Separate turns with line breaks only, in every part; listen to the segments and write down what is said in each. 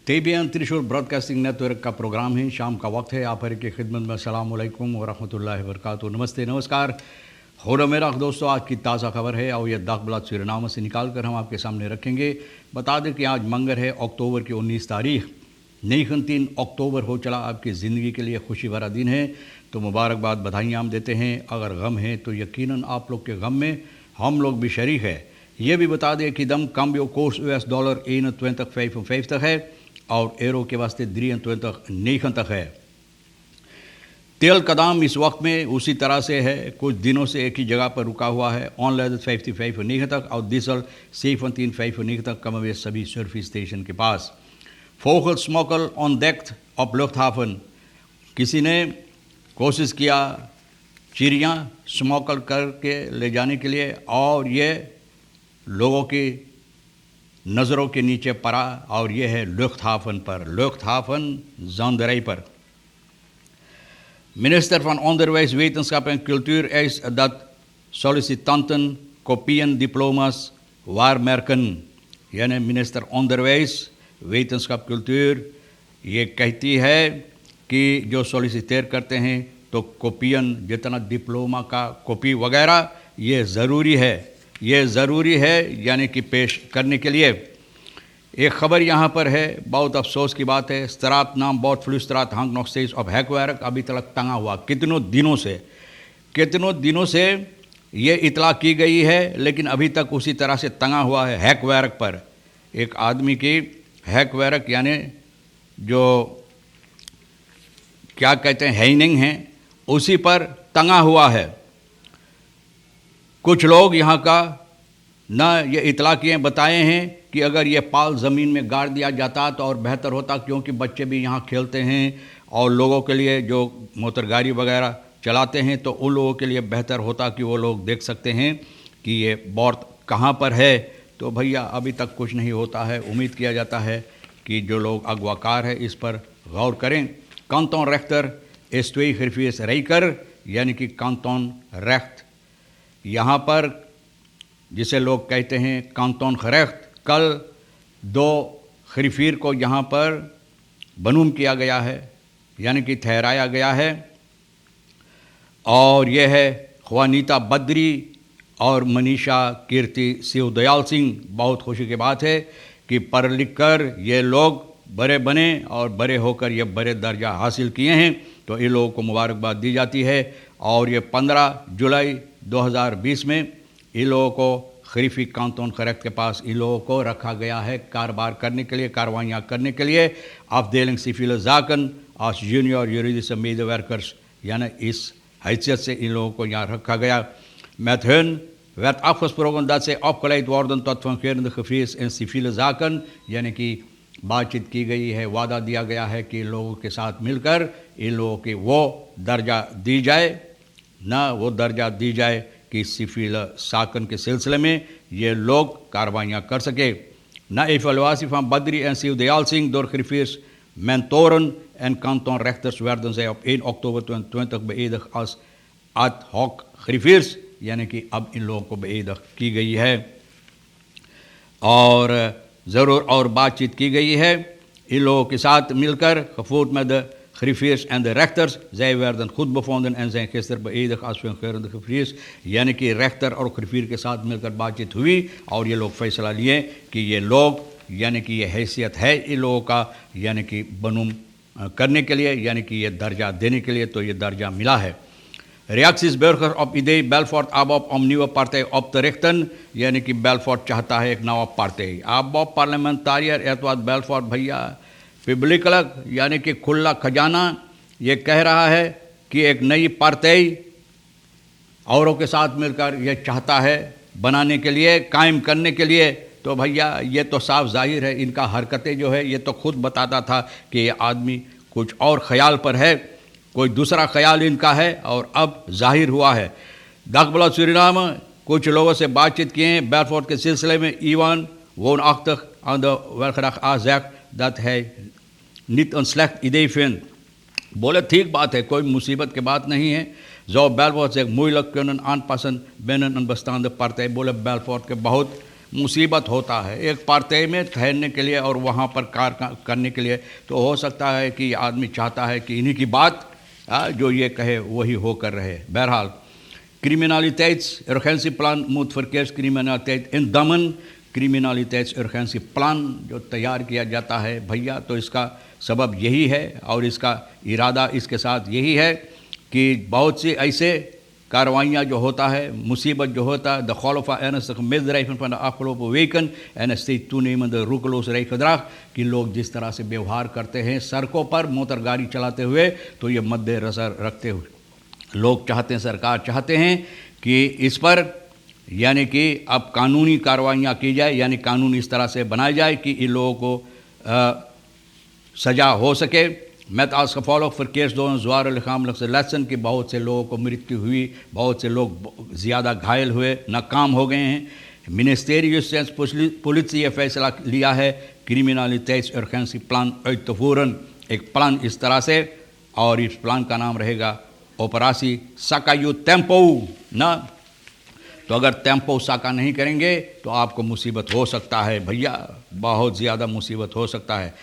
TBN त्रिशूल broadcasting network का programme है। शाम का वक्त है। आप हर की खिदमत में अस्सलाम वालेकुम व रहमतुल्लाहि व बरकातुहू। नमस्ते, नमस्कार। हो मेरा दोस्तों, आज की ताज़ा खबर है और यह दागबला सूरीनाम से निकाल कर हम आपके सामने रखेंगे। बता दें कि आज मंगर है, अक्टूबर की 19 तारीख। 3 अक्टूबर हो चला। आपकी ज़िंदगी के लिए खुशी भरा दिन है, तो मुबारकबाद, बधाइयाँ हम देते हैं। अगर गम है तो यकीनन आप लोग के गम में हम लोग भी शरीक है। ये भी बता दें कि दम cambio koers US dollar 21,55 है और एरो के वास्ते 23,9 है। तेल का दाम इस वक्त में उसी तरह से है, कुछ दिनों से एक ही जगह पर रुका हुआ है। ऑनलाइन 55,9 और डीजल 17,5 कम सभी सर्विस स्टेशन के पास। फोकल स्मोकल ऑन डेक्ट ऑफ लुफ्टहाफन, किसी ने कोशिश किया चिड़ियाँ स्मोकल करके ले जाने के लिए और ये लोगों की नज़रों के नीचे पड़ा और ये है लुफ्टहाफन पर, लुफ्टहाफन ज़ांदरई पर। Minister van Onderwijs, Wetenschap en Cultuur eist dat sollicitanten kopieën diploma's waarmerken. यानी मिनिस्टर onderwijs, wetenschap, cultuur ये कहती है कि जो सॉलिसिटेट करते हैं तो कॉपियन जितना डिप्लोमा का कॉपी वगैरह ये ज़रूरी है, यानी कि पेश करने के लिए। एक ख़बर यहाँ पर है, बहुत अफसोस की बात है। स्त्रात नाम बहुत फ्लूस्त्रात हांग नॉक्सेस ऑफ हैकवैरक अभी तक तंगा हुआ। कितनों दिनों से ये इतला की गई है, लेकिन अभी तक उसी तरह से तंगा हुआ है हैकवैरक पर। एक आदमी की हैकवैरक यानी जो क्या कहते हैं हैनिंग है, उसी पर तंगा हुआ है। कुछ लोग यहाँ का न ये इतला किए बताए हैं कि अगर ये पाल ज़मीन में गाड़ दिया जाता तो और बेहतर होता, क्योंकि बच्चे भी यहाँ खेलते हैं और लोगों के लिए जो मोटर गाड़ी वगैरह चलाते हैं तो उन लोगों के लिए बेहतर होता कि वो लोग देख सकते हैं कि ये बोर्ड कहाँ पर है। तो भैया अभी तक कुछ नहीं होता है। उम्मीद किया जाता है कि जो लोग अगवाकार है इस पर गौर करें। कांटोन रेख्टर इस 2 ग्रिफियस रईकर, यानी कि कांटोन रेख्ट यहाँ पर जिसे लोग कहते हैं कांटोन खरेख्त, कल 2 खरीफीर को यहाँ पर बनूम किया गया है, यानी कि ठहराया गया है। और यह है ख्वानीता बद्री और मनीषा कीर्ति शिवदयाल सिंह। बहुत खुशी की बात है कि पढ़ लिख कर ये लोग बड़े बने और बड़े होकर ये बड़े दर्जा हासिल किए हैं, तो इन लोगों को मुबारकबाद दी जाती है। और ये 15 जुलाई 2020 में इन लोगों को खरीफी कांटोन खरेख्त के पास इन लोगों को रखा गया है कारोबार करने के लिए, कार्रवाइयाँ करने के लिए। Afdeling civiele zaken als junior juridische medewerkers, यानी इस हैसियत से इन लोगों को यहाँ रखा गया। Met hun werd afgesproken dat zij opgeleid worden tot fungerende griffiers in civiele zaken, यानी कि बातचीत की गई है, वादा दिया गया है कि इन लोगों के साथ मिलकर इन लोगों की वो दर्जा दी जाए, ना वो दर्जा दी जाए कि सिविल साकन के सिलसिले में ये लोग कार्रवाइयाँ कर सके। Na evaluatie van Badri en Siwdayal Singh door griffiers, mentoren en kantonrechters werden zij op 1 oktober 2020 beëdigd als ad hoc griffiers, यानी कि अब इन लोगों को बेइज्जत की गई है और ज़रूर और बातचीत की गई है इन लोगों के साथ मिलकर। gevoerd met de griffiers en de rechters, zij werden goed bevonden en zijn gisteren beëdigd als fungerende griffiers, यानी कि रेख्तर और griffier के साथ मिलकर बातचीत हुई और ये लोग फैसला लिए कि ये लोग यानी कि ये हैसियत है इन लोगों का, यानी कि बनूम करने के लिए, यानी कि ये दर्जा देने के लिए, तो ये दर्जा मिला है। Reacties burgers op idee Belfort ABOP om nieuwe partij op te richten, यानी कि बेलफोर्ट चाहता है एक नवा पार्टी। ABOP पार्लियामेंटारियर एतवाद बेलफोर्ट भैया पब्लिक अलग, यानी कि खुला खजाना ये कह रहा है कि एक नई पार्टी औरों के साथ मिलकर ये चाहता है बनाने के लिए, कायम करने के लिए। तो भैया ये तो साफ जाहिर है, इनका हरकतें जो है ये तो खुद बताता था कि ये आदमी कुछ और ख्याल पर है, कोई दूसरा ख्याल इनका है और अब जाहिर हुआ है। दागबला सूरीनाम कुछ लोगों से बातचीत किए हैं बेलफोर्ट के सिलसिले में। Iwan woonachtig aan de Welgraag A zegt dat hij niet een slecht idee vindt। बोले ठीक बात है, कोई मुसीबत की बात नहीं है। जो बेलफोर्ट से moeilijk kunnen aanpassen binnen een bestaande partij। बोले बेलफोर्ट के बहुत मुसीबत होता है एक पार्टे में ठहरने के लिए और वहाँ पर करने के लिए, तो हो सकता है कि आदमी चाहता है कि इन्हीं की बात जो ये कहे वही होकर रहे। बहरहाल criminaliteitsurgentieplan moet verkeerskriminaliteit indammen। criminaliteitsurgentieplan जो तैयार किया जाता है भैया, तो इसका सबब यही है और इसका इरादा इसके साथ यही है कि बहुत सी ऐसे कार्रवाइयाँ जो होता है, मुसीबत जो होता है, de golf van ernstige misdrijven van de afgelopen weken en een steeds toenemende roekeloos rijgedrag, कि लोग जिस तरह से व्यवहार करते हैं सड़कों पर मोटर गाड़ी चलाते हुए, तो ये मद्देनजर रखते हुए लोग चाहते हैं, सरकार चाहते हैं कि इस पर यानी कि अब कानूनी कार्रवाइयाँ की जाए, यानी कानून इस तरह से बनाया जाए कि इन लोगों को सज़ा हो सके। met als gevolg verkeersdoden zware lichamelijke lessen कि बहुत से लोगों को मृत्यु हुई, बहुत से लोग ज़्यादा घायल हुए, नाकाम हो गए हैं। मिनिस्ट्री जुस्टिस पुलिस ये फैसला लिया है criminaliteitsurgentieplan uit te voeren, एक प्लान इस तरह से, और इस प्लान का नाम रहेगा ऑपरेशन साकायू टेम्पो ना। तो अगर टेम्पो साका नहीं करेंगे तो आपको मुसीबत हो सकता है भैया, बहुत ज़्यादा मुसीबत हो सकता है।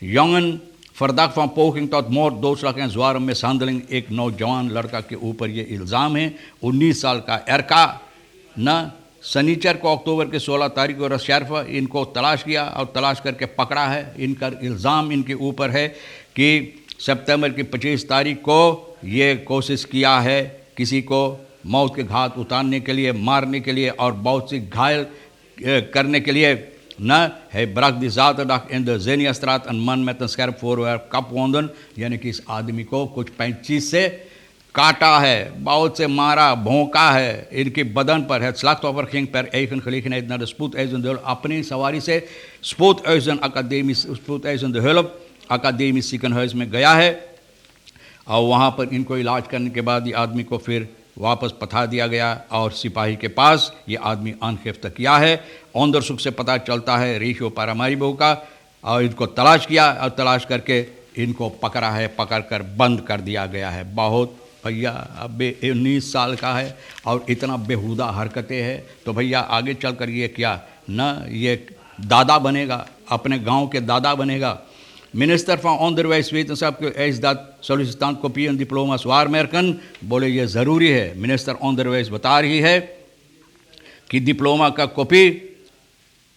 Yangon verdacht van poging tot moord, doodslag en zware mishandeling, एक नौजवान लड़का के ऊपर ये इल्ज़ाम है। 19 साल का एरका न शनिचर को अक्टूबर के 16 तारीख को शर्फ इनको तलाश किया और तलाश करके पकड़ा है। इनका इल्ज़ाम इनके ऊपर है कि सितंबर की 25 तारीख को ये कोशिश किया है किसी को मौत के घाट उतारने के लिए, मारने के लिए और बहुत सी घायल करने के लिए ना। hij brak die zaterdag in de Zeniastraat een man met een scherp voorwerp kapwonden, यानी कि इस आदमी को कुछ 25 से काटा है, बहुत से मारा, भौंका है इनके बदन पर है। slachtoffer ging per eigen gelegenheid naar de spoedeisende hulp, अपनी सवारी से spoedeisende hulp अकादमिक ziekenhuis में गया है और वहाँ पर इनको इलाज करने के बाद ये आदमी को फिर वापस पठा दिया गया और सिपाही के पास ये आदमी अनगिरफ्त किया है। onderzoek से पता चलता है रेशियो पारामारिबो का, और इनको तलाश किया और तलाश करके इनको पकड़ा है, पकड़ कर बंद कर दिया गया है। बहुत भैया अब 19 साल का है और इतना बेहुदा हरकतें हैं, तो भैया आगे चल कर ये क्या न ये दादा बनेगा, अपने गांव के दादा बनेगा। Minister van Onderwijs, Wetenschap eist dat sollicitantkopieën diploma's waarmerken, बोले ये ज़रूरी है। मिनिस्टर onderwijs बता रही है कि डिप्लोमा का कॉपी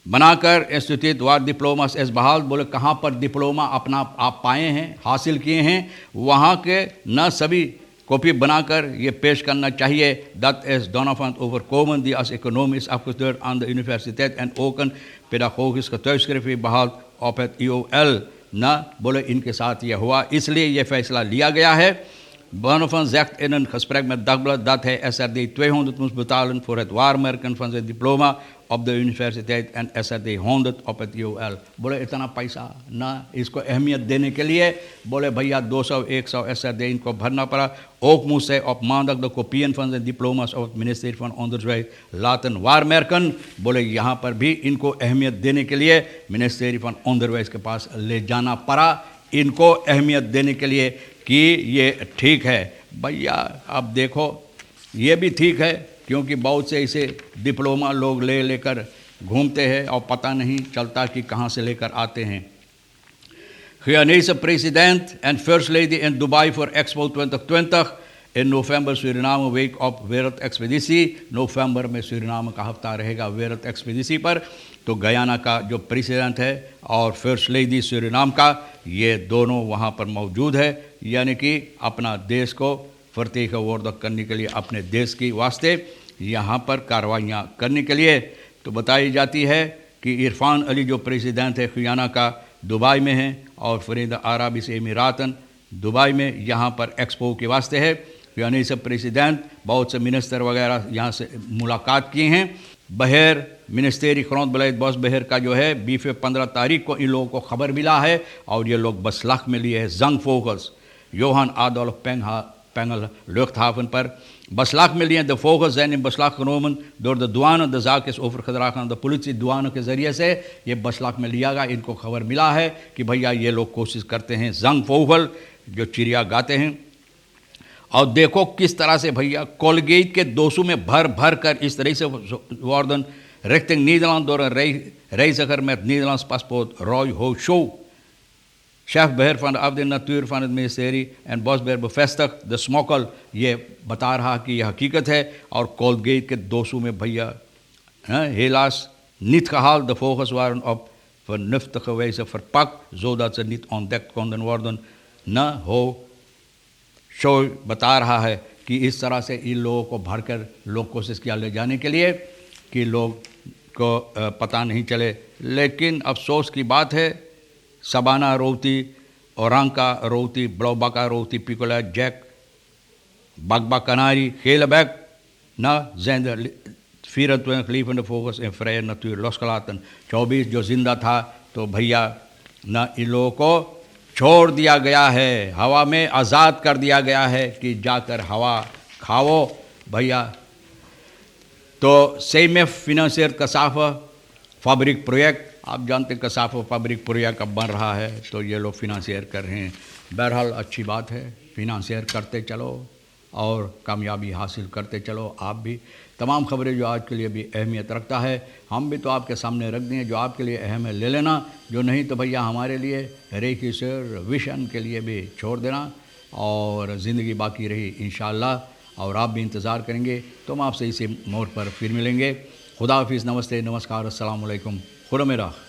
बनाकर इंस्टीट्यूट वार डिप्लोमास एस बहाल, बोले कहाँ पर डिप्लोमा अपना आप पाए हैं, हासिल किए हैं, वहाँ के न सभी कॉपी बनाकर ये पेश करना चाहिए। dat is Donavant overkomen die als econoom is afgestudeerd aan de universiteit en ook een pedagogisch getuigschrift heeft behaald op het IOL ना। बोले इनके साथ ये हुआ, इसलिए ये फैसला लिया गया है। Bonavant zegt in een gesprek met Dagblad dat hij SRD 200 moest betalen voor het waarmerken van zijn diploma op de universiteit en SRD 100 op het IOL। बोले इतना पैसा ना, इसको अहमियत देने के लिए बोले भैया 200-100 SRD इनको भरना पड़ा। ook moest hij op maandag de kopieën van zijn diploma's op het ministerie van Onderwijs laten waarmerken। बोले यहाँ पर भी इनको अहमियत देने के लिए मिनिस्ट्री van Onderwijs के पास ले जाना पड़ा, इनको अहमियत देने के लिए कि ये ठीक है। भैया अब देखो ये भी ठीक है, क्योंकि बहुत से ऐसे डिप्लोमा लोग लेकर घूमते हैं और पता नहीं चलता कि कहाँ से लेकर आते हैं। Guyanese president en first lady in Dubai voor Expo 2020 in november Suriname week op wereldexpeditie। नवंबर में सुरीनाम का हफ्ता रहेगा वर्ल्ड एक्सपीडिशन पर, तो गयाना का जो प्रेसिडेंट है और फर्स्ट लेडी सुरीनाम का, ये दोनों वहाँ पर मौजूद है, यानी कि अपना देश को फतेह वर्धक करने के लिए, अपने देश की वास्ते यहाँ पर कार्रवाइयाँ करने के लिए। तो बताई जाती है कि इरफान अली जो प्रेसिडेंट है गुयाना का दुबई में है और फरीद अरब अमीरातन दुबई में यहाँ पर एक्सपो के वास्ते है। यानी सब प्रेसिडेंट बहुत से मिनिस्टर वगैरह यहाँ से मुलाकात किए हैं। बहर मिनिस्ट्री खरौंद बलैद बॉस बहर का जो है 15 तारीख को इन लोगों को खबर मिला है और ये लोग बसलाख में लिए हैं जंग focus Johan Adolf Pengel luchthaven पर बसलाख में लिए। De vogels zijn in beslag genomen door de douane, de zaak is overgedragen aan de politie douane के ज़रिए से ये बसलाख में लिया गया। इनको खबर मिला है कि भैया ये लोग कोशिश करते हैं जंग फोगल जो चिड़िया गाते हैं। और देखो किस तरह से भैया कोलगेट के दोषों में भर भर कर इस तरह से warden richting Nederland door een reiziger met Nederlands paspoort Roy Ho Show. Chefbeheer van de afdeling natuur van het ministerie en Bosbeheer bevestigt de smokkel. ये बता रहा कि यह हकीकत है और कोलगेट के दोषों में भैया helaas niet gehaald. De vogels waren op vernuftige wijze verpakt, zodat ze niet ontdekt konden worden. न हो शो बता रहा है कि इस तरह से इन लोगों को भरकर लोग कोशिश किया ले जाने के लिए कि लोग को पता नहीं चले। लेकिन अफसोस की बात है Sabana roti, Oranka roti, Blauwbakka roti, Picola Jack, Bakbak Kanari, gele bek. Nou zijn er 24 levende vogels in vrije natuur losgelaten. 24 जो जिंदा था तो भैया न इन लोगों को छोड़ दिया गया है, हवा में आज़ाद कर दिया गया है कि जाकर हवा खाओ भैया। तो CMF financiert Cassava Fabriek project, आप जानते हैं कसाफो फैब्रिक प्रोजेक्ट अब बन रहा है तो ये लोग फिनांसियर कर रहे हैं। बहरहाल अच्छी बात है, फिनांसियर करते चलो और कामयाबी हासिल करते चलो। आप भी तमाम खबरें जो आज के लिए भी अहमियत रखता है हम भी तो आपके सामने रख दें, जो आपके लिए अहम है ले लेना, जो नहीं तो भैया हमारे लिए रेखिसर विशन के लिए भी छोड़ देना। और ज़िंदगी बाकी रही इंशाअल्लाह और आप भी इंतज़ार करेंगे तो हम आपसे इसी मोड़ पर फिर मिलेंगे। खुदा हाफिज़, नमस्ते, नमस्कार, अस्सलाम वालेकुम, खुदा मेरा।